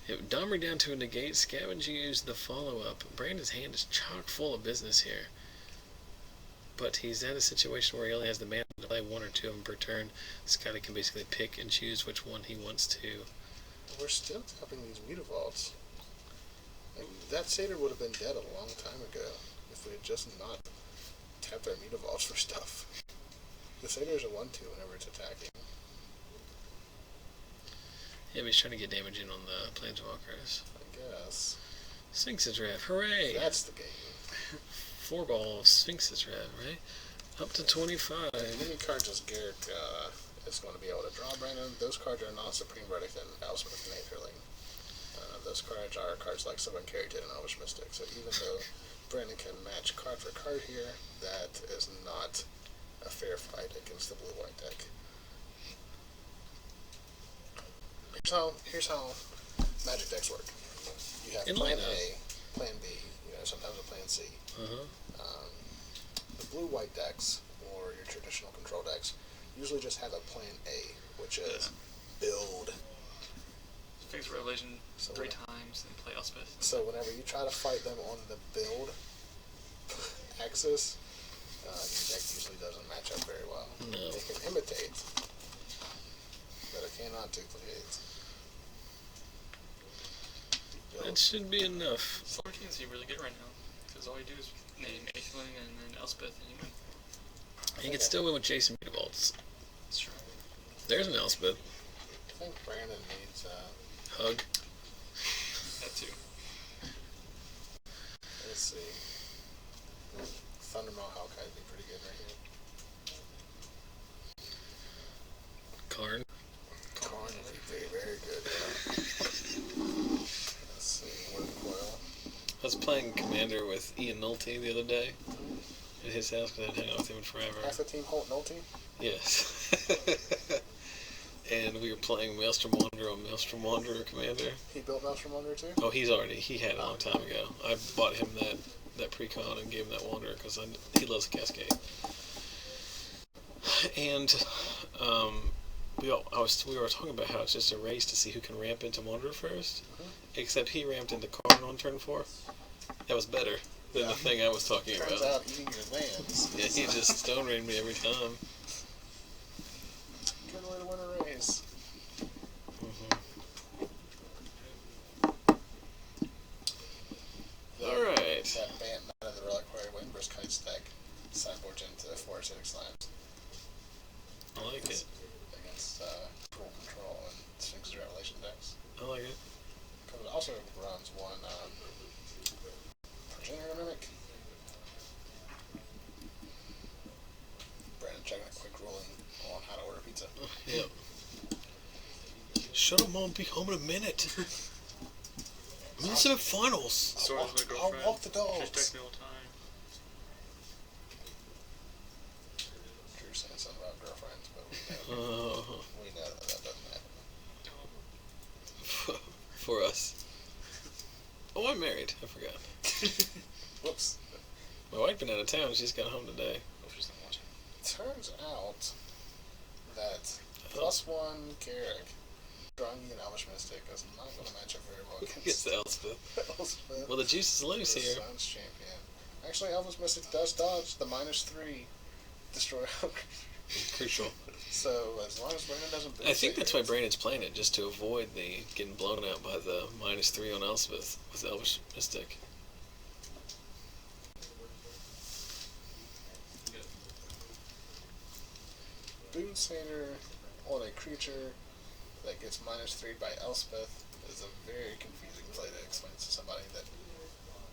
Domri down to a negate. Scavenge used the follow-up. Brandon's hand is chock full of business here. But he's at a situation where he only has the mana to play 1 or 2 of them per turn. Scotty can basically pick and choose which one he wants to. We're still tapping these Mutavaults. Like, that Satyr would have been dead a long time ago if we had just not tapped our Mutavaults for stuff. The Satyr is a 1/2 whenever it's attacking. Yeah, but he's trying to get damage in on the Planeswalkers. I guess. Sphinx's Rev, hooray! That's the game. 4 ball Sphinx's Rev, right? Up to 25. Any cards as Garrick is going to be able to draw Brandon, those cards are not Supreme Verdict and Elspeth and Aetherling. Those cards are cards like Seven Carrington and Elvish Mystic. So even though Brandon can match card for card here, that is not a fair fight against the blue-white deck. Here's how Magic decks work. You have Plan A, Plan B, sometimes a Plan C. The blue-white decks, or your traditional control decks, usually just have a Plan A, which is build. Fix Revelation 3 times, then play Elspeth. So whenever you try to fight them on the build axis, your deck usually doesn't match up very well. No. It can imitate, but it cannot duplicate. That should be enough. Solar Teams are really good right now, because all you do is name Aetherling and then Elspeth, and you win. He can still win with Jason Mutavaults. That's true. There's an Elspeth. I think Brandon needs Hug. That too. let's see. Thunder Mohawk would be pretty good right here. Karn. Karn would be very, very good, yeah. Let's see. playing Commander with Ian Nolte the other day at his house because I hadn't hung out with him in forever. Half the team Holt Nolte? Yes. And we were playing Maelstrom Wanderer on Maelstrom Wanderer Commander. He built Maelstrom Wanderer too? Oh, he had it a long time ago. I bought him that pre-con and gave him that Wanderer because he loves Cascade. And we were talking about how it's just a race to see who can ramp into Wanderer first. Except he ramped into Karn on turn 4. That was better than the thing I was talking about. Turns out eating your lands. Yeah, he just stone rained me every time. Good way to win a race. Alright. That band out of the Reliquary Windburst Kite's deck sideboards into 4 acidic slimes. I like it. Against Cruel Control and Sphinx's Revelation decks. I like it. Because it also runs one Progenitor Mimic. Brandon checking a quick ruling on how to order pizza. Yep. Shut up, Mom. Be home in a minute. I'm in the semifinals. I'll walk the dogs. Just text me all the time. Drew's saying something about girlfriends, but we know that doesn't happen. For us. Oh, I'm married. I forgot. Whoops. My wife's been out of town. She's got home today. Hope she's not watching. Turns out that +1 Carrick, Drongy, and Elvish Mystic is not going to match up very well Against Elspeth. Elspeth. Well, the juice is loose the here. Sun's champion. Actually, Elvish Mystic does dodge the -3 destroy. Crucial. So as long as Brandon doesn't. I think that's why Brandon's playing it, just to avoid the getting blown out by the -3 on Elspeth with Elvish Mystic. Boonsater on a creature that gets -3 by Elspeth is a very confusing play to explain to somebody that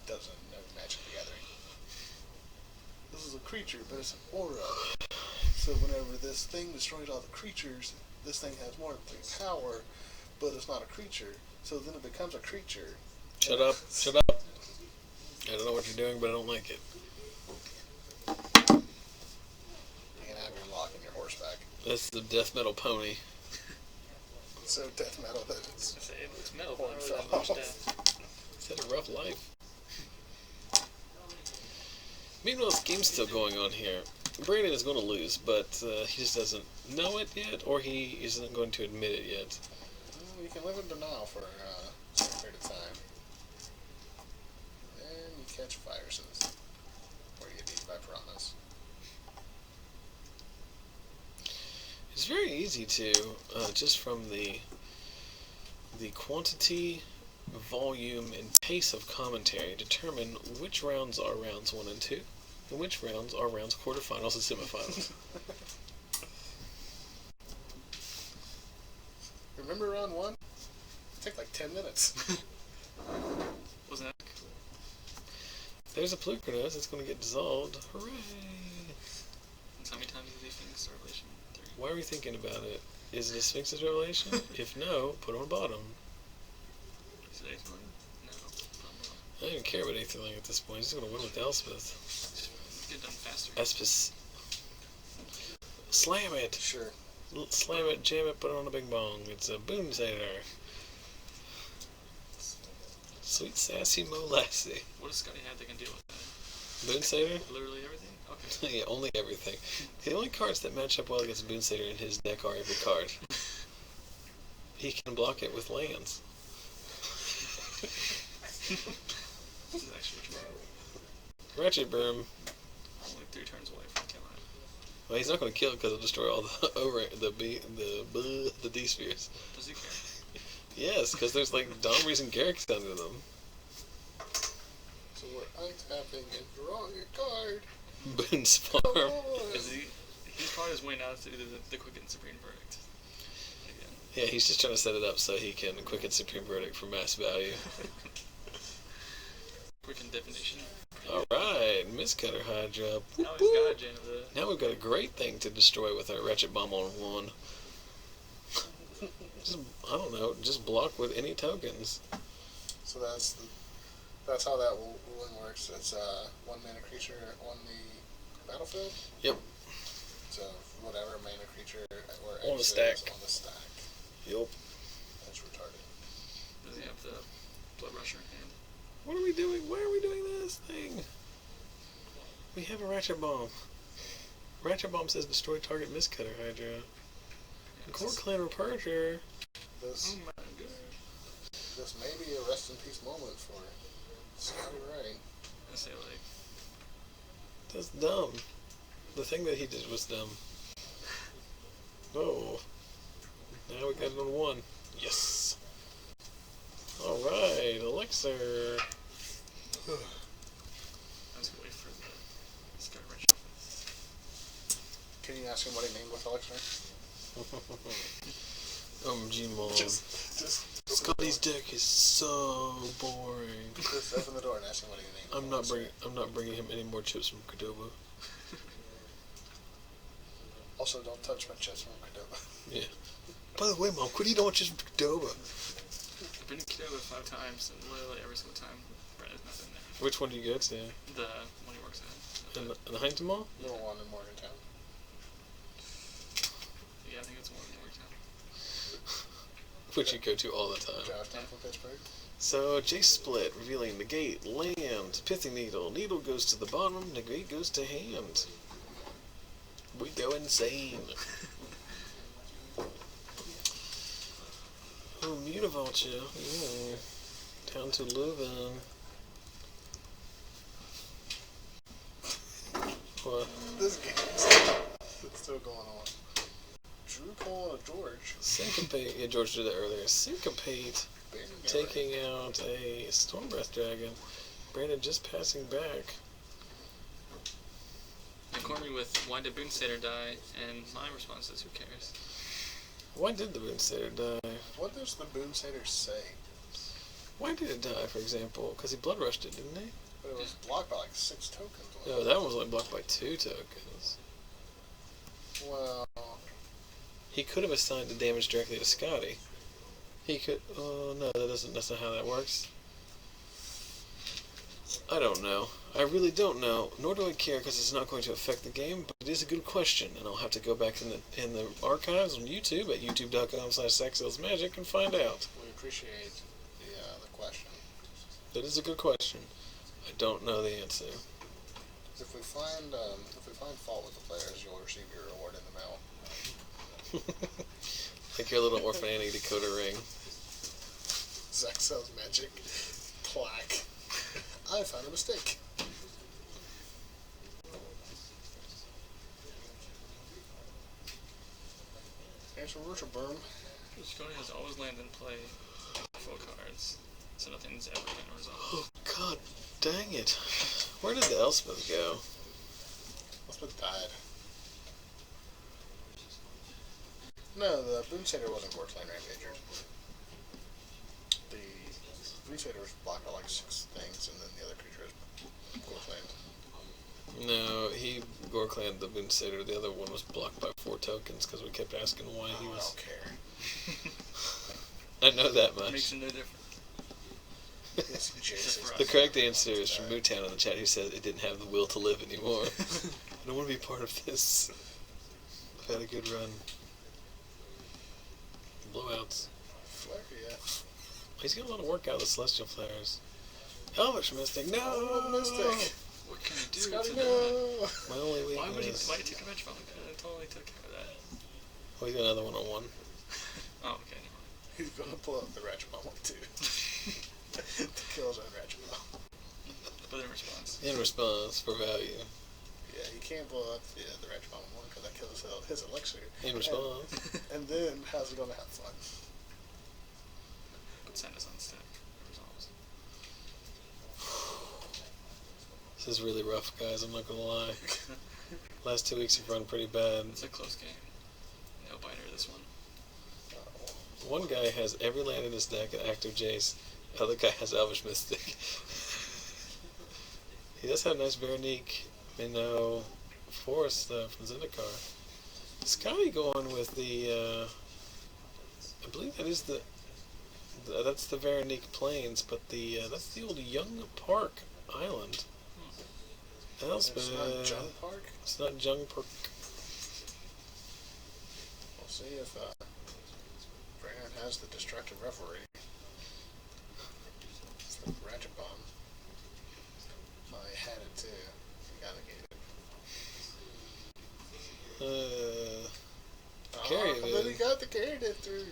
doesn't know Magic the Gathering. This is a creature, but it's an aura. So whenever this thing destroys all the creatures, this thing has more than 3 power, but it's not a creature. So then it becomes a creature. Shut up. Shut up. I don't know what you're doing, but I don't like it. You can have your lock and your horseback. That's the death metal pony. So death metal that it's. I say it's metal, but I really fell don't much off. death. He's had a rough life. Meanwhile, this game's still going on here. Brandon is going to lose, but he just doesn't know it yet, or he isn't going to admit it yet. You can live in denial for some period of time. Then you catch viruses. Or you get eaten by piranhas. It's very easy to, just from the quantity, volume, and pace of commentary, determine which rounds are rounds 1 and 2, and which rounds are rounds quarterfinals and semifinals. Remember round 1? It took like 10 minutes. Wasn't that? There's a Plukernos that's going to get dissolved. Hooray! And how many times did they Sphinx Revelation? 3. Why are we thinking about it? Is it a Sphinx's Revelation? If no, put it on bottom. Is it 8th one? No. I don't even care about anything like at this point. He's just going to win with Elspeth. Just get it done faster. Elspeth. Slam it! Sure. Slam it, jam it, put it on a bing bong. It's a boonsater. Sweet sassy molassie. What does Scotty have that can deal with that? Boonsater? Literally everything? Okay. Yeah, only everything. The only cards that match up well against Boonsater in his deck are every card. He can block it with lands. This is actually true. Wretched Broom. I'm like 3 turns away from killing it. Well, he's not going to kill it because it'll destroy all the D spheres. Does he care? Yes, because there's like Domries and Garrix under them. So we're untapping and drawing a card. Boon's Farm. Because he's probably just waiting out to do the quick and supreme verdict. Again. Yeah, he's just trying to set it up so he can quicken Supreme Verdict for mass value. Quick and definition. Alright, Mistcutter Hydra. Now he's got a Jane of the... Now we've got a great thing to destroy with our Wretched Bomb on 1. Just, I don't know, just block with any tokens. So that's the That's how that ruling works. It's one mana creature on the battlefield. Yep. So whatever mana creature or On the X stack. is on the stack. Yep. That's retarded. Does he have the Blood Rusher in hand? What are we doing? Why are we doing this thing? We have a Ratchet Bomb. Ratchet Bomb says destroy target Mistcutter Hydra. Yeah, Core Clan Repurger. This oh my god. this may be a rest in peace moment for Scotty Wright. I say like That's dumb. The thing that he did was dumb. Oh. Now we got it on 1. Yes. Alright, Elixir. I was gonna wait for the Scotty Wright shuffle. Can you ask him what he named with Elixir? Gmod. Just Scotty's deck is so boring. Just open the door and ask him what he named. I'm not bringing him any more chips from Cordoba. Also, don't touch my chips from Cordoba. Yeah. By the way, Mom, quit eating all chips from Cordoba. I've been to Kyoto 5 times, and literally every single time, Brandon's not been there. Which one do you go to? The one he works at. In the Huntington Mall? Little one in Morgantown. Yeah, I think it's one in Morgantown. Which you go to all the time. Johnstown from Pittsburgh. So, Jace split, revealing negate, land, pithing needle. Needle goes to the bottom, negate goes to hand. We go insane. Oh, Mutavulture. Down to Leuven. What? This game it's still going on. Drew calling a George. Syncopate. Yeah, George did that earlier. Syncopate. Taking out a Stormbreath Dragon. Brandon just passing back. They cornered me with why did Boonsater die, and my response is who cares. Why did the Boonsater die? What does the Boonsater say? Why did it die, for example? Because he blood rushed it, didn't he? But it was blocked by like 6 tokens. No, that one was only blocked by 2 tokens. Well, He could have assigned the damage directly to Scotty. He could. Oh no, that's not how that works. I don't know. I really don't know. Nor do I care because it's not going to affect the game. But it is a good question, and I'll have to go back in the archives on YouTube at youtube.com/SackSalesMagic and find out. we appreciate the question. That is a good question. I don't know the answer. If we find fault with the players, you'll receive your reward in the mail. Like your little Orphan Annie decoder ring. Zach sells magic plaque. I found a mistake. Answer Richard Burm. Scotty has always landed in play full cards, so nothing's ever been resolved. Oh god dang it. Where did the Elspeth go? Elspeth died. No, the Boonsater wasn't Gortland Rampager. The Boonsater was blocked by like 6 things, and then the other creature is Gortland. No, he Gorkland the Boonsater. The other one was blocked by 4 tokens because we kept asking why he I was. don't care. I know that much. Makes it no different. Yes, Jesus. The correct answer is from Mootown in the chat, who said it didn't have the will to live anymore. I don't want to be part of this. I've had a good run. Blowouts. Flare, yeah. He's got a lot of work out of the Celestial Flares. Elvish Mystic, no! Oh, Mystic. What can you do Scotty, to no. that? My only Why would he weakness. take a bench bomb? I totally took care of that. Oh, he's got another one on 1. Oh, okay. Never mind. He's gonna pull out the Ratchet Bomb one too. To kill his own Ratchet Bomb. But in response. In response, for value. Yeah, he can't blow up the Ratchet Bomb one because that kills his elixir. In response. And then, how's he gonna have fun? But send us on stack. It resolves. This is really rough, guys, I'm not gonna lie. Last 2 weeks have run pretty bad. It's a close game. No biter this one. One guy has every land in his deck and active Jace. The other guy has Elvish Mystic. He does have a nice Veronique Minnow Forest from Zendikar. Scotty going with the I believe that is the That's the Veronique Plains, but that's the old Young Park Island. It's not Jung Park? It's not Jung Park. We'll see if Brandon has the destructive referee. For the Ratchet Bomb. Oh, he had it too. He got negated. Carried but he got the carried it through.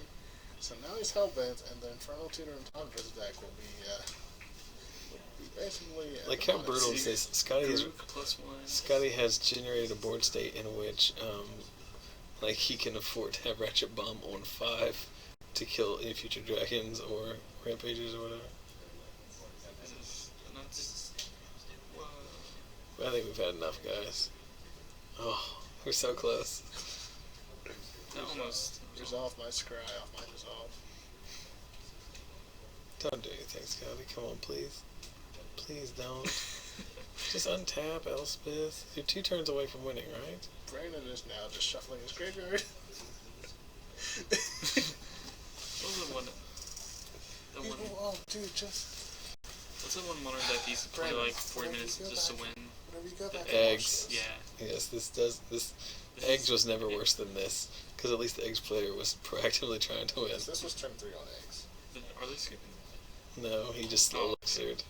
So now he's hellbent, and the Infernal Tutor and Tonka's deck will be basically. Like how brutal is this? +1. Scotty has generated a board state in which, like, he can afford to have Ratchet Bomb on 5 to kill any future dragons or rampages or whatever. I think we've had enough, guys. Oh, we're so close. Almost. Resolve my scry off my resolve. Don't do anything, Scotty. Come on, please. Please don't. Just untap Elspeth. You're 2 turns away from winning, right? Brandon is now just shuffling his graveyard. What was the one? Oh, dude, just. What's that one modern deck you used to play like 40 minutes just to win? The eggs. Yeah. Yes, this eggs was never worse than this, because at least the eggs player was proactively trying to win. Yes, this was turn 3 on eggs. Are they skipping? No, he just slow elixired.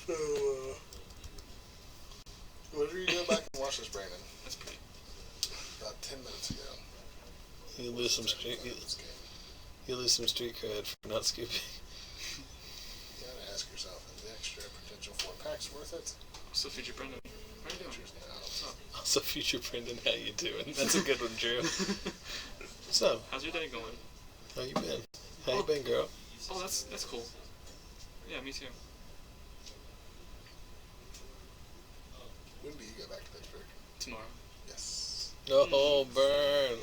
So, what did you go back and watch this, Brandon? That's pretty. About 10 minutes ago. You lose some street. You lose some street cred for not scooping. You gotta ask yourself, is the extra potential 4 packs worth it? So future Brendan, how you doing? What's up? Also, future Brendan, how you doing? That's a good one, Drew. What's up? How's your day going? How you been? How you been, girl? Oh, that's cool. Yeah, me too. When do you go back to Pittsburgh? Tomorrow. Yes. Oh, burn.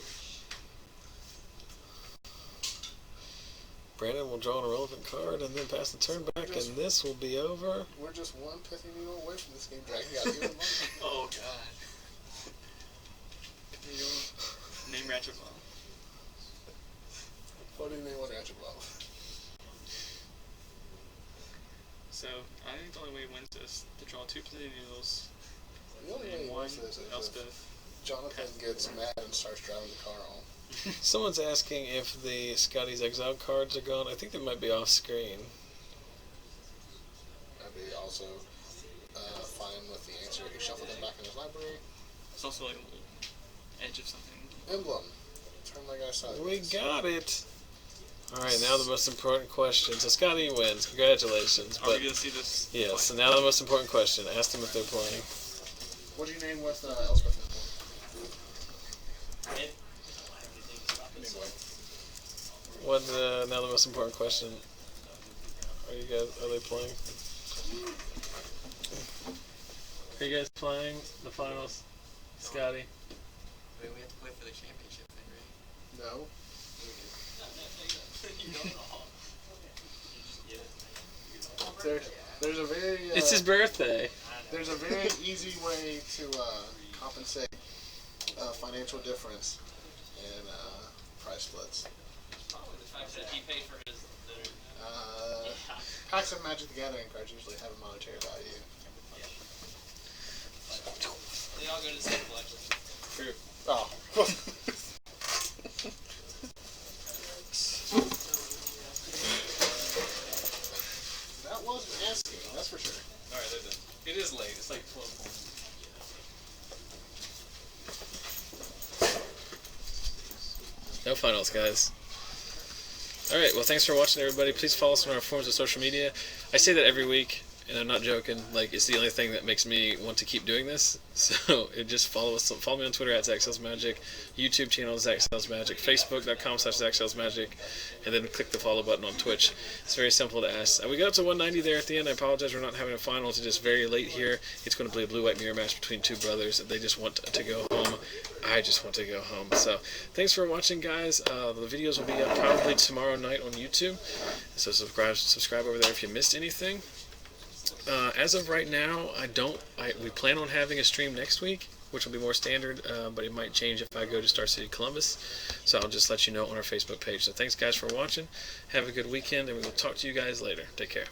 Brandon will draw an irrelevant card and then pass the turn back, and this will be over. We're just one pithy needle away from this game dragging out even longer. Oh, God. Name Ratchet Bomb. What do you name one Ratchet Bomb? So, I think the only way he wins this to draw 2 pithy needles. The only way he wins this is Elspeth. Jonathan gets mad and starts driving the car home. Someone's asking if the Scotty's Exile cards are gone. I think they might be off screen. I'd be also fine with the answer. He shuffled them back in his library. It's also like a little edge of something. Emblem. Turn my guy sideways. We got it. Alright, now the most important question. So Scotty wins. Congratulations. Are we going to see this? Yes, so now the most important question. Ask them if they're playing. What do you name with Elspeth? Anyway. What? Now the most important question. Are they playing? Are you guys playing the finals, Scotty? We have to play for the championship thing, right? No. There's a very. It's his birthday. There's a very easy way to compensate financial difference in price splits. Probably the fact that he paid for his. Packs of Magic the Gathering cards usually have a monetary value. They all go to the same collection. True. Oh. That wasn't asking, that's for sure. Alright, they're done. It is late. It's like 12 points. No finals, guys. Alright, well, thanks for watching, everybody. Please follow us on our forums of social media. I say that every week, and I'm not joking. Like, it's the only thing that makes me want to keep doing this. So, just follow us. Follow me on Twitter at ZachSalesMagic, YouTube channel ZachSalesMagic, Facebook.com/ZachSalesMagic, and then click the follow button on Twitch. It's very simple to ask. We got up to 190 there at the end. I apologize for not having a final. It's just very late here. It's going to be a blue-white mirror match between 2 brothers. They just want to go home. I just want to go home. So, thanks for watching, guys. The videos will be up probably tomorrow night on YouTube. So, subscribe over there if you missed anything. As of right now, we plan on having a stream next week. which will be more standard, but it might change if I go to Star City Columbus. So I'll just let you know on our Facebook page. So thanks, guys, for watching. Have a good weekend, and we will talk to you guys later. Take care.